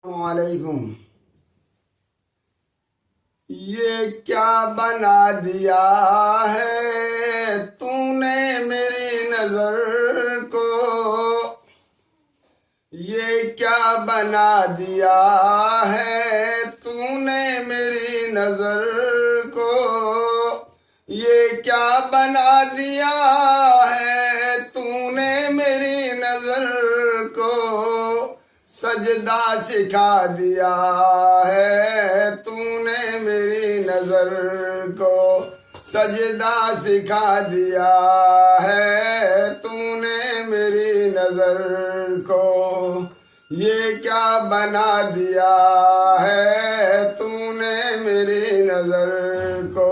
वालेकुम। ये क्या बना दिया है तूने मेरी नजर को, ये क्या बना दिया है तूने मेरी नजर को, ये क्या बना दिया है तूने मेरी नजर को, सजदा सिखा दिया है तूने मेरी नजर को, सजदा सिखा दिया है तूने मेरी नजर को, ये क्या बना दिया है तूने मेरी नजर को।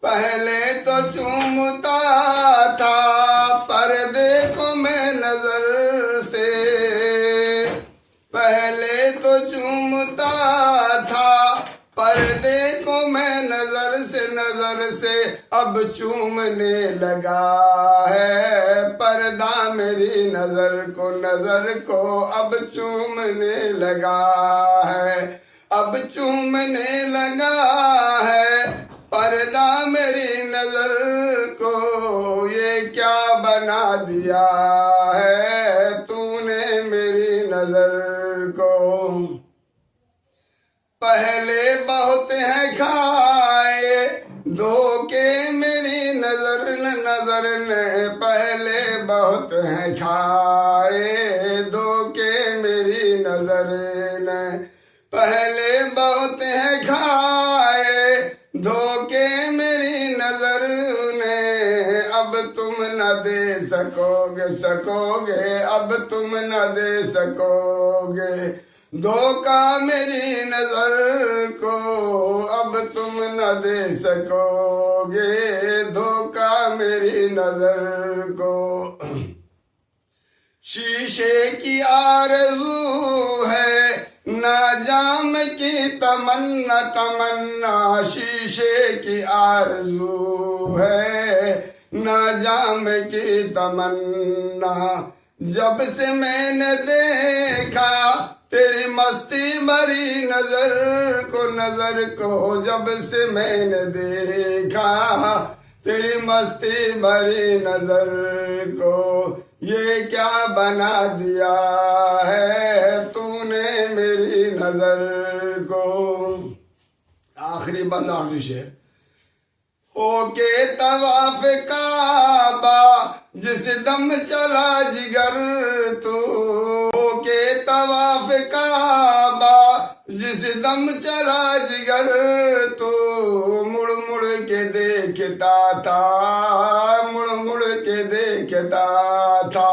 पहले तो चूमता था पर्दे को मैं नजर से, पहले तो चूमता था पर्दे को मैं नजर से, अब चूमने लगा है पर्दा मेरी नजर को, अब चूमने लगा है, अब चूमने लगा है पर्दा मेरी नजर को, ये क्या बना दिया है तूने मेरी नजर को। पहले बहुत है खाए धोखे मेरी नजर ने, पहले बहुत है खाए धोखे मेरी नजर ने, पहले बहुत है खाए धोखे मेरी नजर ने, अब तुम न दे सकोगे, अब तुम न दे सकोगे धोखा मेरी नजर को, अब तुम न दे सकोगे धोखा मेरी नजर को। शीशे की आरज़ू है ना जाम की तमन्ना, शीशे की आरज़ू है ना जाम की तमन्ना, जब से मैंने देखा तेरी मस्ती भरी नजर को, जब से मैंने देखा तेरी मस्ती भरी नजर को, ये क्या बना दिया है तूने मेरी नजर को। आखिरी बंद आखिरी शेर। होके तवाफ काबा जिस दम चला जिगर तू, होके तवाफ काबा जिस दम चला जिगर तू, मुड़ मुड़ के देखता था, मुड़ मुड़ के देखता था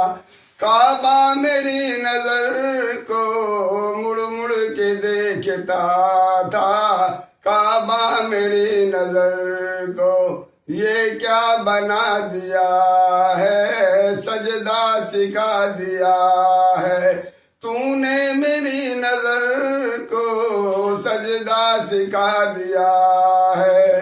काबा मेरी नजर को, मुड़ मुड़ के देखता था काबा मेरी नजर को, ये क्या बना दिया है सजदा सिखा दिया है तूने मेरी नजर को, सजदा सिखा दिया है।